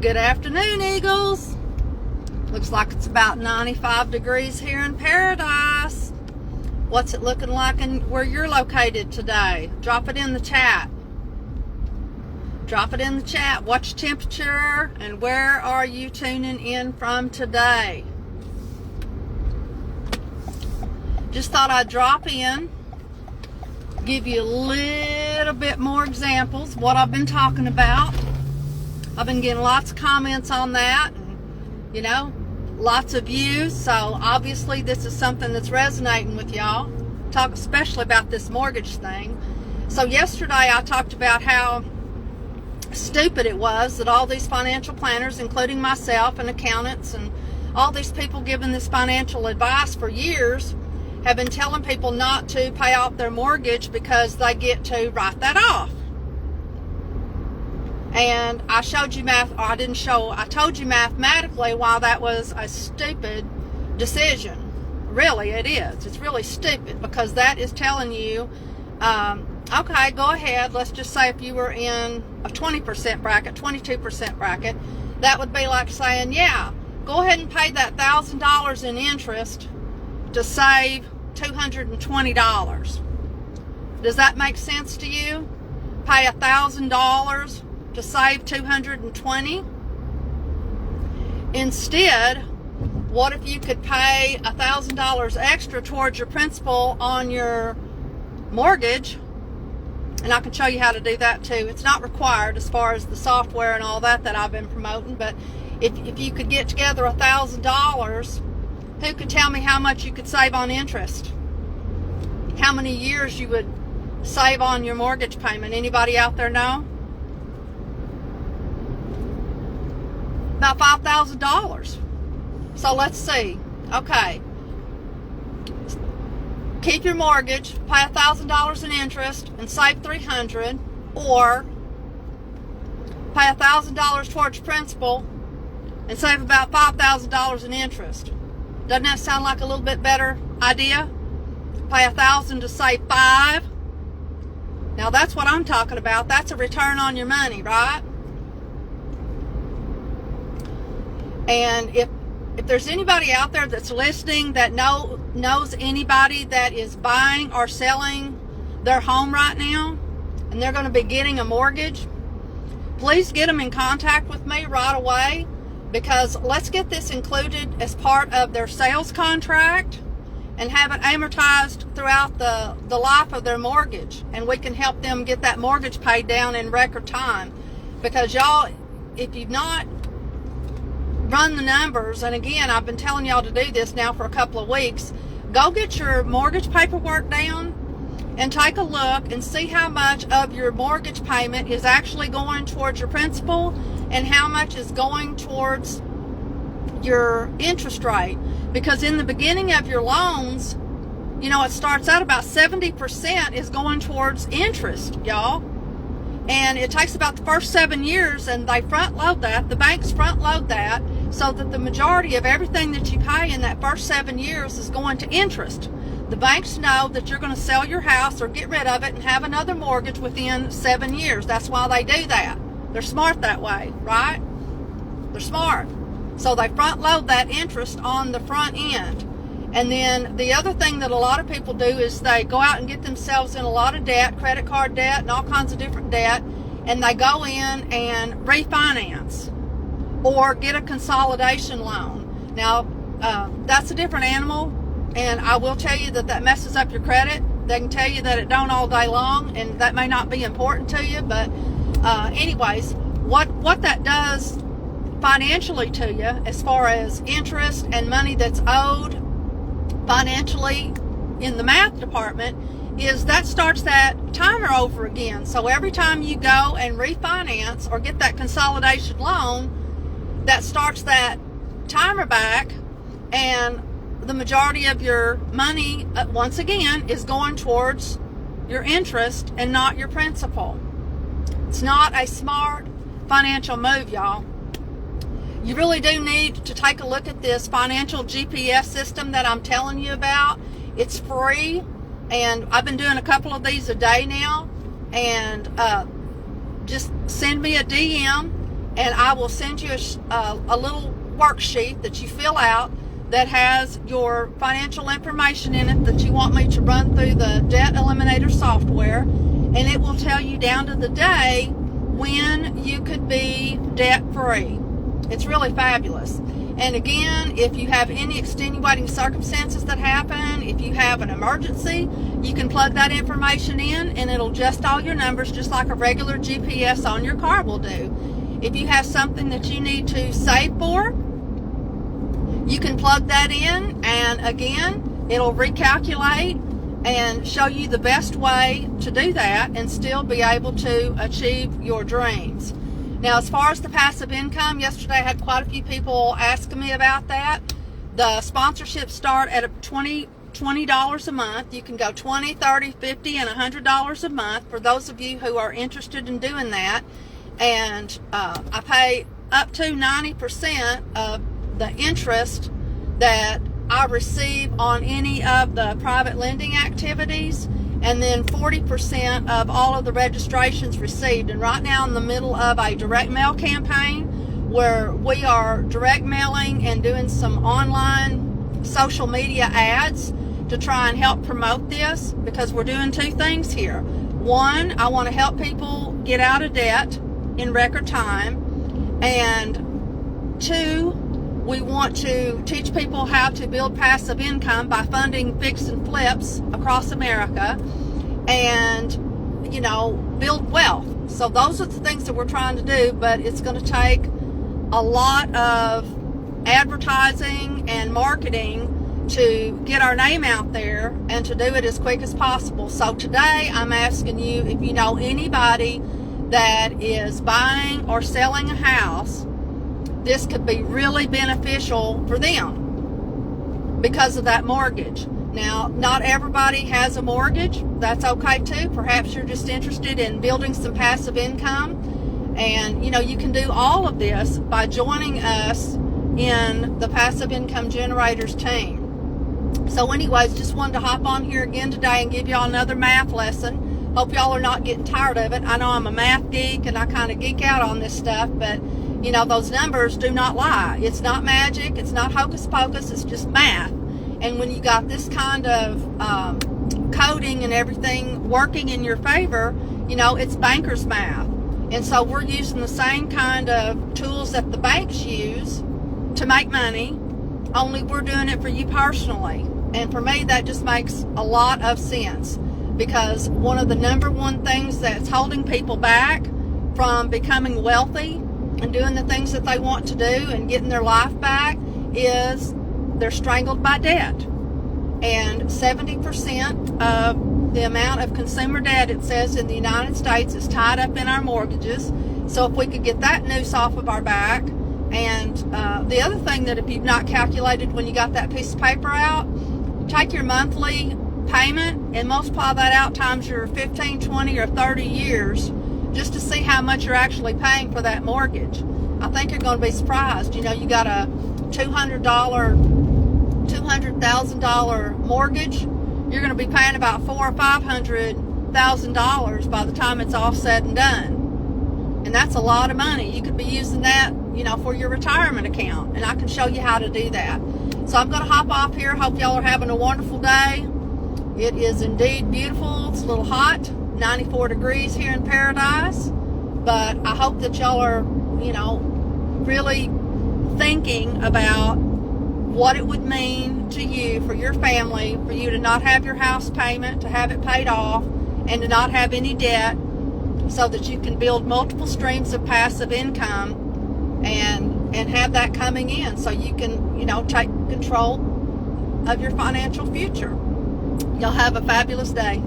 Good afternoon, Eagles. Looks like it's about 95 degrees here in Paradise. What's it looking like where you're located today? Drop it in the chat. Drop it in the chat. What's your temperature and where are you tuning in from today? Just thought I'd drop in, give you a little bit more examples of what I've been talking about. I've been getting lots of comments on that, and, lots of views. So obviously this is something that's resonating with y'all. Talk especially about this mortgage thing. So yesterday I talked about how stupid it was that all these financial planners, including myself and accountants and all these people giving this financial advice for years, have been telling people not to pay off their mortgage because they get to write that off. And I showed you I told you mathematically why that was a stupid decision. Really, it is. It's really stupid because that is telling you, okay, go ahead. Let's just say if you were in a 20% bracket, 22% bracket, that would be like saying, yeah, go ahead and pay that $1,000 in interest to save $220. Does that make sense to you? Pay $1,000 to save $220? Instead, what if you could pay $1,000 extra towards your principal on your mortgage? And I can show you how to do that too. It's not required as far as the software and all that I've been promoting, but if you could get together $1,000, who could tell me how much you could save on interest? How many years you would save on your mortgage payment? Anybody out there know? About $5,000. So let's see. Okay. Keep your mortgage, pay $1,000 in interest, and save $300, or pay $1,000 towards principal and save about $5,000 in interest. Doesn't that sound like a little bit better idea? Pay $1,000 to save $5. Now that's what I'm talking about. That's a return on your money, right? And if there's anybody out there that's listening that knows anybody that is buying or selling their home right now, and they're going to be getting a mortgage, please get them in contact with me right away, because let's get this included as part of their sales contract and have it amortized throughout the life of their mortgage, and we can help them get that mortgage paid down in record time. Because y'all, if you've not run the numbers, and again, I've been telling y'all to do this now for a couple of weeks, go get your mortgage paperwork down and take a look and see how much of your mortgage payment is actually going towards your principal and how much is going towards your interest rate. Because in the beginning of your loans, it starts out about 70% is going towards interest, y'all. And it takes about the first 7 years, and they front load that. The banks front load that so that the majority of everything that you pay in that first 7 years is going to interest. The banks know that you're going to sell your house or get rid of it and have another mortgage within 7 years. That's why they do that. They're smart that way, right? They're smart. So they front load that interest on the front end. And then the other thing that a lot of people do is they go out and get themselves in a lot of debt, credit card debt and all kinds of different debt, and they go in and refinance or get a consolidation loan. Now, that's a different animal, and I will tell you that messes up your credit. They can tell you that it don't all day long, and that may not be important to you, but anyways, what that does financially to you as far as interest and money that's owed financially in the math department is that starts that timer over again. So every time you go and refinance or get that consolidation loan, that starts that timer back, and the majority of your money, once again, is going towards your interest and not your principal. It's not a smart financial move, y'all. You really do need to take a look at this financial GPS system that I'm telling you about. It's free, and I've been doing a couple of these a day now. And just send me a DM and I will send you a little worksheet that you fill out that has your financial information in it that you want me to run through the debt eliminator software, and it will tell you down to the day when you could be debt free. It's really fabulous. And again, if you have any extenuating circumstances that happen, if you have an emergency, you can plug that information in and it'll adjust all your numbers just like a regular GPS on your car will do. If you have something that you need to save for, you can plug that in, and again, it'll recalculate and show you the best way to do that and still be able to achieve your dreams. Now, as far as the passive income, yesterday I had quite a few people asking me about that. The sponsorships start at $20 a month. You can go $20, $30, $50, and $100 a month for those of you who are interested in doing that. And I pay up to 90% of the interest that I receive on any of the private lending activities, and then 40% of all of the registrations received. And right now I'm in the middle of a direct mail campaign where we are direct mailing and doing some online social media ads to try and help promote this, because we're doing two things here. One, I want to help people get out of debt in record time, and two, we want to teach people how to build passive income by funding fix and flips across America and, build wealth. So those are the things that we're trying to do, but it's going to take a lot of advertising and marketing to get our name out there and to do it as quick as possible. So today I'm asking you, if you know anybody that is buying or selling a house, this could be really beneficial for them because of that mortgage. Now, not everybody has a mortgage. That's okay too. Perhaps you're just interested in building some passive income. And, you can do all of this by joining us in the Passive Income Generators team. So anyways, just wanted to hop on here again today and give y'all another math lesson. Hope y'all are not getting tired of it. I know I'm a math geek and I kind of geek out on this stuff, but those numbers do not lie. It's not magic. It's not hocus pocus. It's just math. And when you got this kind of coding and everything working in your favor, it's banker's math. And so we're using the same kind of tools that the banks use to make money, only we're doing it for you personally. And for me, that just makes a lot of sense, because one of the number one things that's holding people back from becoming wealthy and doing the things that they want to do and getting their life back is they're strangled by debt. And 70% of the amount of consumer debt, it says, in the United States is tied up in our mortgages. So if we could get that noose off of our back. And the other thing that if you've not calculated when you got that piece of paper out, take your monthly payment and multiply that out times your 15, 20, or 30 years just to see how much you're actually paying for that mortgage. I think you're going to be surprised. You got a $200,000 mortgage. You're going to be paying about $400,000 or $500,000 by the time it's all said and done. And that's a lot of money. You could be using that, for your retirement account. And I can show you how to do that. So I'm going to hop off here. Hope y'all are having a wonderful day. It is indeed beautiful. It's a little hot, 94 degrees here in paradise. But I hope that y'all are, really thinking about what it would mean to you, for your family, for you to not have your house payment, to have it paid off, and to not have any debt, so that you can build multiple streams of passive income and have that coming in, so you can, take control of your financial future. Y'all have a fabulous day.